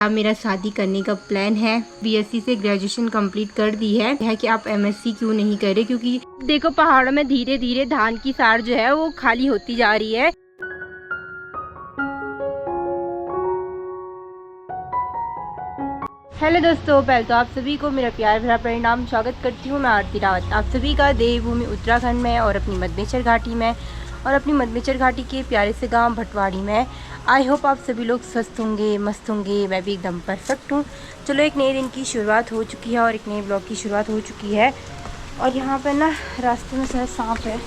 अब मेरा शादी करने का प्लान है। बीएससी से ग्रेजुएशन कंप्लीट कर दी है कि आप एमएससी क्यों नहीं करें, क्योंकि देखो पहाड़ों में धीरे धीरे धान की सार जो है वो खाली होती जा रही है। हेलो दोस्तों, पहले तो आप सभी को मेरा प्यार भरा परिणाम स्वागत करती हूँ। मैं आरती रावत आप सभी का देवभूमि उत्तराखंड में और अपनी मदनेश्वर घाटी में और अपनी मदनेश्वर घाटी के प्यारे से गांव भटवाड़ी में। आई होप आप सभी लोग स्वस्थ होंगे, मस्त होंगे। मैं भी एकदम परफेक्ट हूँ। चलो, एक नए दिन की शुरुआत हो चुकी है और एक नए ब्लॉग की शुरुआत हो चुकी है। और यहाँ पर ना रास्ते में शायद सांप है,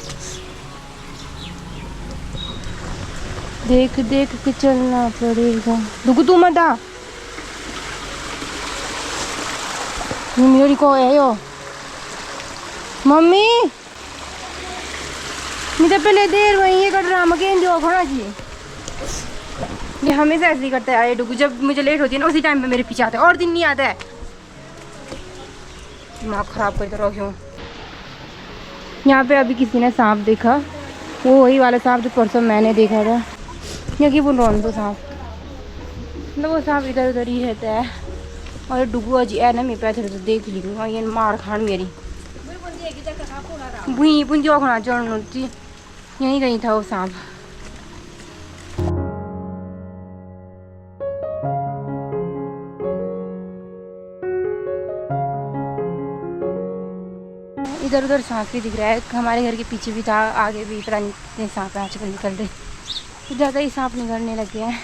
देख देख के चलना पड़ेगा। दुगु तू मत आ, मेरी को है यो मम्मी मुझे पहले देर वही ये कर रहा मकेन जो खाना चाहिए। ये हमेशा ऐसे ही करता है ये डुगू, जब मुझे लेट होती है ना उसी टाइम पे मेरे पीछे आता है और दिन नहीं आता है। दिमाग खराब करते रहो क्यों। यहाँ पे अभी किसी ने सांप देखा, वो वही वाला सांप जो परसों मैंने देखा था। यहाँ की वो रौन सांप, मतलब वो सांप इधर उधर ही रहता है। और डुगू अजी है ना मेरे पैसे तो देख ली और ये मार खान मेरी बुई पुंजी खाना चढ़ यहीं कहीं था वो सांप। इधर उधर सांप भी दिख रहा है, हमारे घर के पीछे भी था, आगे भी पता नहीं सांप आजकल निकल रहे, तो ज़्यादा ही सांप निकलने लग गए हैं।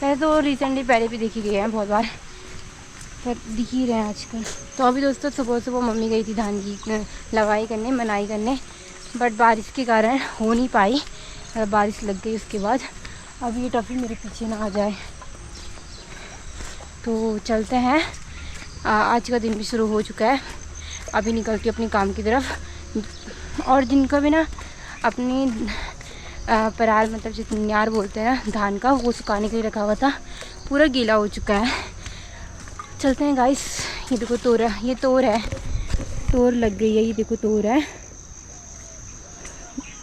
पहले तो रिसेंटली पहले भी देखी गए हैं बहुत बार, पर दिख ही रहे हैं आजकल। तो अभी दोस्तों सुबह सुबह मम्मी गई थी धान की लवाई करने, मनाई करने, बट बारिश के कारण हो नहीं पाई। बारिश लग गई उसके बाद। अब ये टफ़ी मेरे पीछे ना आ जाए, तो चलते हैं। आज का दिन भी शुरू हो चुका है, अभी निकल के अपने काम की तरफ। और जिनको भी ना अपनी पराल मतलब जो न्यार बोलते हैं ना धान का, वो सुखाने के लिए रखा हुआ था, पूरा गीला हो चुका है। चलते हैं गाइस। ये देखो तोर है, ये तोर है, तोर लग गई है, ये देखो तोर है।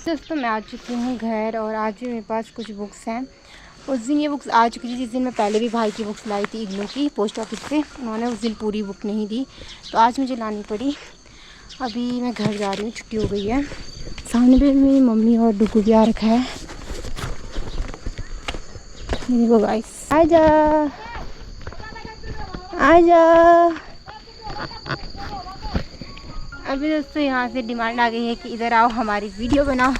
दोस्तों मैं आ चुकी हूँ घर और आज भी मेरे पास कुछ बुक्स हैं। उस दिन ये बुक्स आ चुकी थी जिस दिन मैं पहले भी भाई की बुक्स लाई थी इग्नू की, पोस्ट ऑफिस से। उन्होंने उस दिन पूरी बुक नहीं दी तो आज मुझे लानी पड़ी। अभी मैं घर जा रही हूँ, छुट्टी हो गई है। सामने भी मेरी मम्मी और डुगू भी आ रखा है। देखो गाइस, आजा आजा। अभी दोस्तों यहाँ से डिमांड आ गई है कि इधर आओ हमारी वीडियो बनाओ,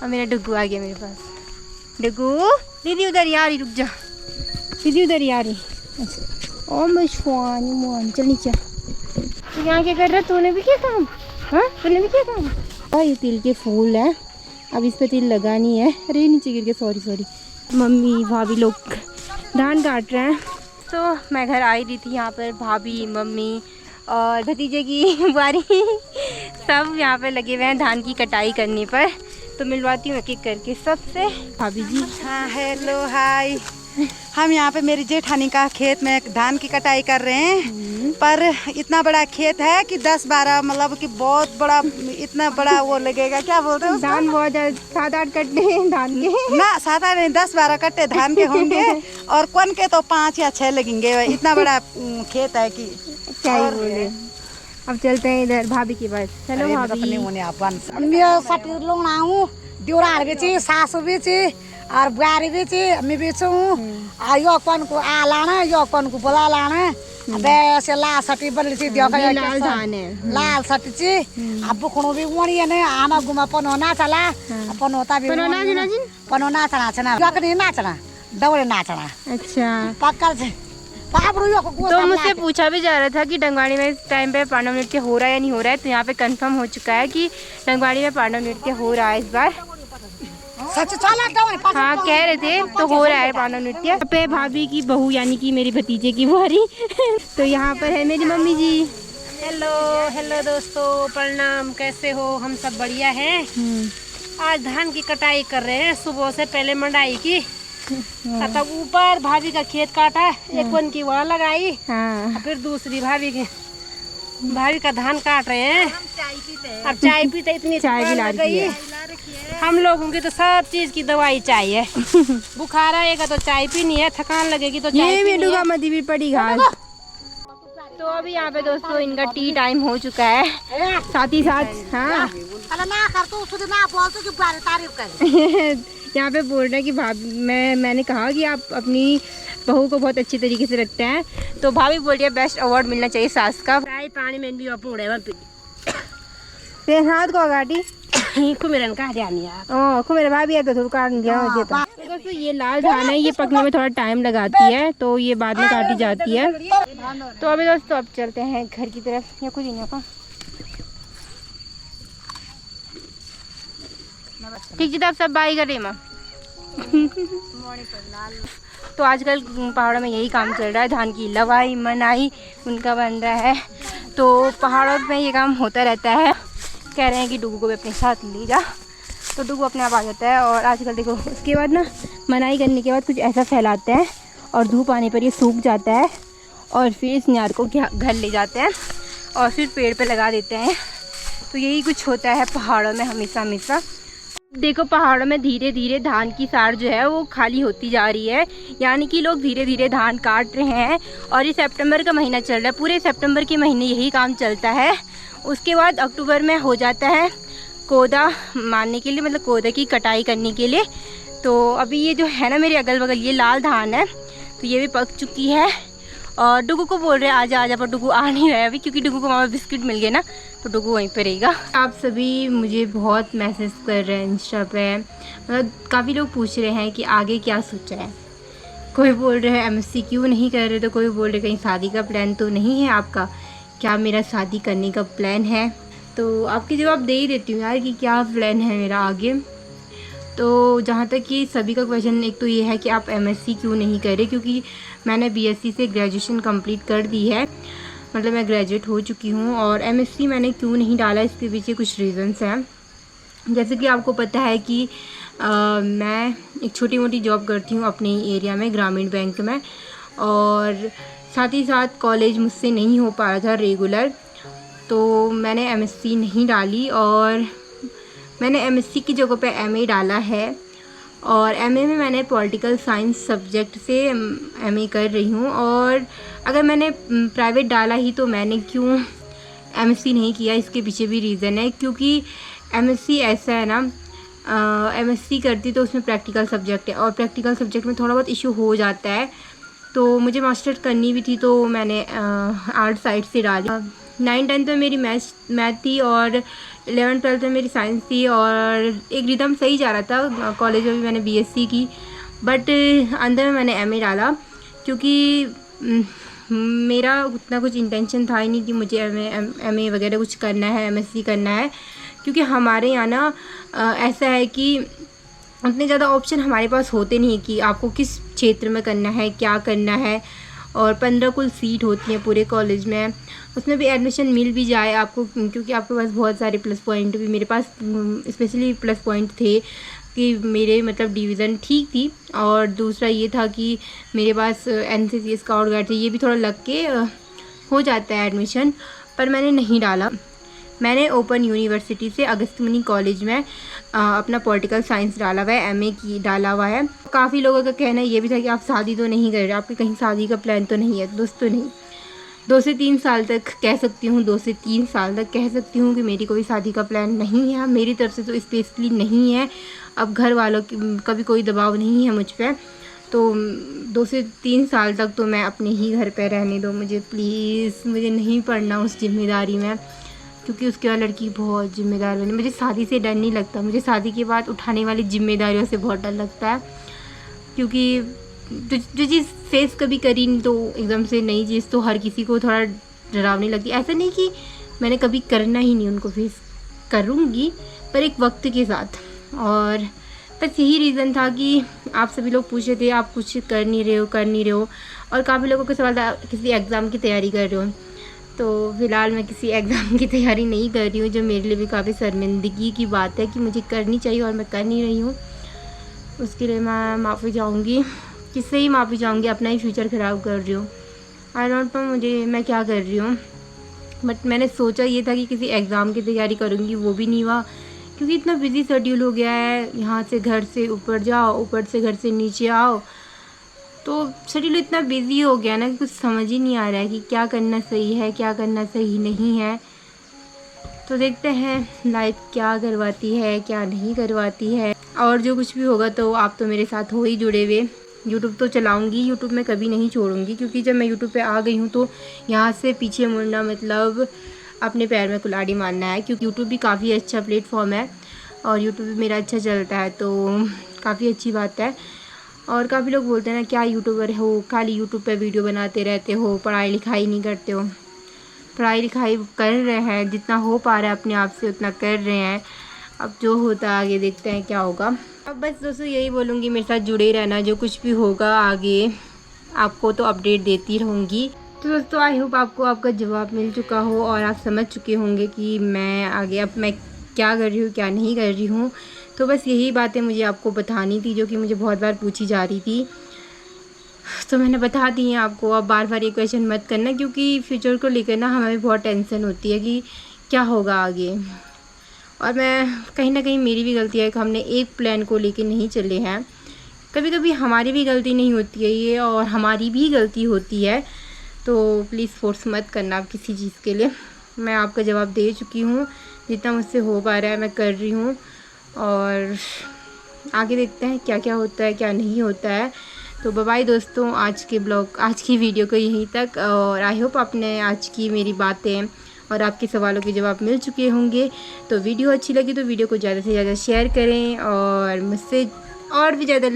और मेरा डुगू आ गया मेरे पास। डुगू दीदी उधर ही आ रही, रुक जा दीदी उधर ही आ रही। अच्छा ओ मैं चल नीचे। तो यहाँ क्या कर रहा है, तूने भी क्या काम? हाँ तूने भी क्या काम? और ये तिल के फूल है, अब इस पर तिल लगानी है। अरे नीचे गिर के, सॉरी। मम्मी भाभी लोग धान काट रहे हैं। तो मैं घर आई रही थी, यहाँ पर भाभी मम्मी और भतीजे की बारी सब यहाँ पर लगे हुए हैं धान की कटाई करने पर। तो मिलवाती हूँ एक एक करके सबसे। भाभी जी हाँ हेलो हाय। हम यहाँ पे मेरी जेठानी का खेत में धान की कटाई कर रहे हैं, पर इतना बड़ा खेत है कि 10-12 मतलब कि बहुत बड़ा, इतना बड़ा वो लगेगा, क्या बोलते हैं धान बहुत 7-8 कट्टे हैं धान के ना, 7-8 नहीं 10-12 कट्टे धान के होंगे और कौन के तो 5 या 6 लगेंगे। इतना बड़ा खेत है कि क्या ही बोले। अब चलते हैं इधर भाभी के पास। चलो भाभी। बेची सासू बेची और बुआरी बेची मैं बेचूँ। और यो कौन को आ लाना, यो कौन को बोला लाना। वैसे लाल सटी बल्ली सी दिया लाल धान है, लाल सटी ची। अब बुखणो भी वणी है ने आना गुमा पनो नाचला, पनोता भी पनो नाचना छना, यकनी नाचना दौड़े नाचना। अच्छा पक्का से तो मुझसे पूछा भी जा रहा था कि डंगवाड़ी में इस टाइम पे पांडव नृत्य हो रहा है या नहीं हो रहा है। तो यहाँ पे कंफर्म हो चुका है कि डंगवाड़ी में पांडव नृत्य हो रहा है इस बार। सच चला हाँ कह रहे थे, तो हो रहा है पांडव नृत्य। यहाँ पे भाभी की बहू यानी कि मेरी भतीजे की बुआरी तो यहाँ पर है मेरी मम्मी जी। हेलो दोस्तों, प्रणाम। कैसे हो? हम सब बढ़िया हैं। आज धान की कटाई कर रहे हैं, सुबह से पहले मंडाई की, तब ऊपर भाभी का खेत काटा, एक वन की वहाँ लगाई, फिर दूसरी भाभी का धान काट रहे हैं। अब चाय पीते इतनी चाय भी ला रही है। हम लोगों की तो सब चीज की दवाई चाहिए। बुखार आएगा तो चाय पीनी है, थकान लगेगी तो चाय ये भी पीनी है। डूबा मदी भी पड़ी घास। तो अभी यहाँ पे दोस्तों इनका टी टाइम हो चुका है, साथ ही साथ हाँ यहाँ पे बोल रहे हैं कि भाभी मैंने कहा कि आप अपनी बहू को बहुत अच्छी तरीके से रखते हैं, तो भाभी बोल रही है बेस्ट अवार्ड मिलना चाहिए सास का। चाय पानी में भी अपूर्ण है फिर हाथ को गाटी कुमेरन का ध्यान यार। ओ को मेरे भाभी है तो थोड़ा काट दिया हो देता। तो दोस्तों ये लाल धान है, ये पकने में थोड़ा टाइम लगाती है, तो ये बाद में काटी जाती है। तो अभी दोस्तों अब चलते हैं घर की तरफ। या कुछ नहीं होगा ठीक जी, आप सब बाई कर रही माँ। तो आजकल पहाड़ों में यही काम चल रहा है, धान की लवाई मनाई उनका बन रहा है। तो पहाड़ों में ये काम होता रहता है। कह रहे हैं कि डुगू को भी अपने साथ ले जा, तो डुगू अपने आप आ जाता है। और आजकल देखो उसके बाद ना मनाई करने के बाद कुछ ऐसा फैलाते हैं और धूप आने पर ये सूख जाता है, और फिर इस नार को घर ले जाते हैं और फिर पेड़ पे लगा देते हैं। तो यही कुछ होता है पहाड़ों में हमेशा हमेशा। देखो पहाड़ों में धीरे धीरे धान की सार जो है वो खाली होती जा रही है, यानी कि लोग धीरे धीरे धान काट रहे हैं। और ये सितंबर का महीना चल रहा है, पूरे सितंबर के महीने यही काम चलता है। उसके बाद अक्टूबर में हो जाता है कोदा मारने के लिए, मतलब कोदा की कटाई करने के लिए। तो अभी ये जो है ना मेरे अगल बगल ये लाल धान है, तो ये भी पक चुकी है। और डुगू को बोल रहे हैं आजा आजा, पर डुगू आ नहीं रहा है अभी, क्योंकि डुगू को मामा बिस्किट मिल गए ना, तो डुगू वहीं पे रहेगा। आप सभी मुझे बहुत मैसेज कर रहे हैं इंस्टा पे, मतलब काफ़ी लोग पूछ रहे हैं कि आगे क्या सोचा है। कोई बोल रहे हैं एमएससी क्यों नहीं कर रहे, तो कोई बोल रहे कहीं शादी का प्लान तो नहीं है आपका, क्या मेरा शादी करने का प्लान है। तो आपके जवाब दे ही देती हूँ यार कि क्या प्लान है मेरा आगे। तो जहाँ तक कि सभी का क्वेश्चन एक तो ये है कि आप एमएससी क्यों नहीं करें, क्योंकि मैंने बीएससी से ग्रेजुएशन कंप्लीट कर दी है, मतलब मैं ग्रेजुएट हो चुकी हूँ। और एमएससी मैंने क्यों नहीं डाला, इसके पीछे कुछ रीज़न्स हैं। जैसे कि आपको पता है कि मैं एक छोटी मोटी जॉब करती हूँ अपने एरिया में ग्रामीण बैंक में, और साथ ही साथ कॉलेज मुझसे नहीं हो पा रहा था रेगुलर, तो मैंने एमएससी नहीं डाली। और मैंने एमएससी की जगह पे एमए डाला है, और एमए में मैंने पॉलिटिकल साइंस सब्जेक्ट से एमए कर रही हूँ। और अगर मैंने प्राइवेट डाला ही तो मैंने क्यों एमएससी नहीं किया, इसके पीछे भी रीज़न है। क्योंकि एमएससी ऐसा है ना, एमएससी करती तो उसमें प्रैक्टिकल सब्जेक्ट है, और प्रैक्टिकल सब्जेक्ट में थोड़ा बहुत इशू हो जाता है। तो मुझे मास्टर करनी भी थी, तो मैंने आर्ट साइड से डाली। 9-10 में मेरी मैथ थी, और 11-12 में मेरी साइंस थी, और एक रिदम सही जा रहा था। कॉलेज में भी मैंने बीएससी की, बट अंदर में मैंने एमए डाला, क्योंकि मेरा उतना कुछ इंटेंशन था ही नहीं कि मुझे एमए वगैरह कुछ करना है, एमएससी करना है। क्योंकि हमारे यहाँ ना ऐसा है कि उतने ज़्यादा ऑप्शन हमारे पास होते नहीं कि आपको किस क्षेत्र में करना है, क्या करना है। और 15 कुल सीट होती हैं पूरे कॉलेज में, उसमें भी एडमिशन मिल भी जाए आपको, क्योंकि आपके पास बहुत सारे प्लस पॉइंट भी, मेरे पास स्पेशली प्लस पॉइंट थे कि मेरे मतलब डिवीज़न ठीक थी, और दूसरा ये था कि मेरे पास एनसीसी स्काउट गाइड थे, ये भी थोड़ा लग के हो जाता है एडमिशन। पर मैंने नहीं डाला, मैंने ओपन यूनिवर्सिटी से अगस्त्यमुनि कॉलेज में अपना पॉलिटिकल साइंस डाला हुआ है, एमए की डाला हुआ है। काफ़ी लोगों का कहना ये भी था कि आप शादी तो नहीं कर रहे, आपके कहीं शादी का प्लान तो नहीं है। दोस्तों नहीं, 2 से 3 साल तक कह सकती हूँ, 2 से 3 साल तक कह सकती हूँ कि मेरी कोई शादी का प्लान नहीं है, मेरी तरफ से तो स्पेशली नहीं है। अब घर वालों का भी कोई दबाव नहीं है मुझ पर, तो 2 से 3 साल तक तो मैं अपने ही घर पर रहने दो मुझे प्लीज़। मुझे नहीं पड़ना उस जिम्मेदारी में, क्योंकि उसके बाद लड़की बहुत जिम्मेदार बनी। मुझे शादी से डर नहीं लगता, मुझे शादी के बाद उठाने वाली जिम्मेदारियों से बहुत डर लगता है। क्योंकि जो चीज़ फेस कभी करी नहीं, तो एकदम से नई चीज़ तो हर किसी को थोड़ा डरावनी लगती है। ऐसा नहीं कि मैंने कभी करना ही नहीं, उनको फेस करूँगी, पर एक वक्त के साथ। और बस यही रीज़न था कि आप सभी लोग पूछ रहे थे आप कुछ कर नहीं रहे हो, और काफ़ी लोगों का सवाल था किसी एग्ज़ाम की तैयारी कर रहे हो। तो फ़िलहाल मैं किसी एग्ज़ाम की तैयारी नहीं कर रही हूँ, जो मेरे लिए भी काफ़ी शर्मिंदगी की बात है कि मुझे करनी चाहिए और मैं कर नहीं रही हूँ। उसके लिए मैं माफ़ी चाहूँगी, किससे ही माफ़ी चाहूँगी, अपना ही फ्यूचर ख़राब कर रही हूँ। आई डोंट नो मैं क्या कर रही हूँ, बट मैंने सोचा ये था कि किसी एग्ज़ाम की तैयारी करूँगी, वो भी नहीं हुआ। क्योंकि इतना बिजी शेड्यूल हो गया है, यहाँ से घर से ऊपर जाओ, ऊपर से घर से नीचे आओ, तो शेड्यूल इतना बिजी हो गया ना कि कुछ समझ ही नहीं आ रहा है कि क्या करना सही है, क्या करना सही नहीं है। तो देखते हैं लाइफ क्या करवाती है, क्या नहीं करवाती है। और जो कुछ भी होगा तो आप तो मेरे साथ हो ही जुड़े हुए। यूट्यूब तो चलाऊंगी, यूट्यूब में कभी नहीं छोड़ूंगी, क्योंकि जब मैं यूट्यूब पे आ गई हूँ तो यहाँ से पीछे मुड़ना मतलब अपने पैर में कुल्हाड़ी मारना है। क्योंकि यूट्यूब भी काफ़ी अच्छा प्लेटफॉर्म है और यूट्यूब भी मेरा अच्छा चलता है, तो काफ़ी अच्छी बात है। और काफ़ी लोग बोलते हैं ना, क्या यूट्यूबर हो, खाली यूट्यूब पे वीडियो बनाते रहते हो, पढ़ाई लिखाई नहीं करते हो। पढ़ाई लिखाई कर रहे हैं, जितना हो पा रहा है अपने आप से उतना कर रहे हैं। अब जो होता है आगे देखते हैं क्या होगा। अब बस दोस्तों यही बोलूँगी, मेरे साथ जुड़े रहना, जो कुछ भी होगा आगे आपको तो अपडेट देती रहूँगी। तो दोस्तों आई होप आपको आपका जवाब मिल चुका हो और आप समझ चुके होंगे कि मैं आगे अब मैं क्या कर रही हूँ, क्या नहीं कर रही हूँ। तो बस यही बातें मुझे आपको बतानी थी, जो कि मुझे बहुत बार पूछी जा रही थी, तो मैंने बता दी है आपको। अब बार बार ये क्वेश्चन मत करना, क्योंकि फ्यूचर को लेकर ना हमें बहुत टेंशन होती है कि क्या होगा आगे। और मैं कहीं ना कहीं मेरी भी गलती है कि हमने एक प्लान को लेके नहीं चले हैं। कभी कभी हमारी भी गलती नहीं होती है ये, और हमारी भी गलती होती है, तो प्लीज़ फोर्स मत करना आप किसी चीज़ के लिए। मैं आपका जवाब दे चुकी हूँ, जितना मुझसे हो पा रहा है मैं कर रही हूँ, और आगे देखते हैं क्या क्या होता है, क्या नहीं होता है। तो बाय बाय दोस्तों, आज की वीडियो को यहीं तक। और आई होप आपने आज की मेरी बातें और आपके सवालों के जवाब मिल चुके होंगे। तो वीडियो अच्छी लगी तो वीडियो को ज़्यादा से ज़्यादा शेयर करें, और मुझसे और भी ज़्यादा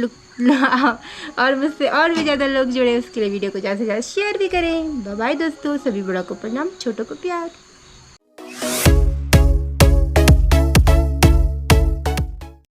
लोग जुड़े, उसके लिए वीडियो को ज़्यादा से ज़्यादा शेयर भी करें। बाय बाय दोस्तों, सभी बड़ों को प्रणाम, छोटों को प्यार।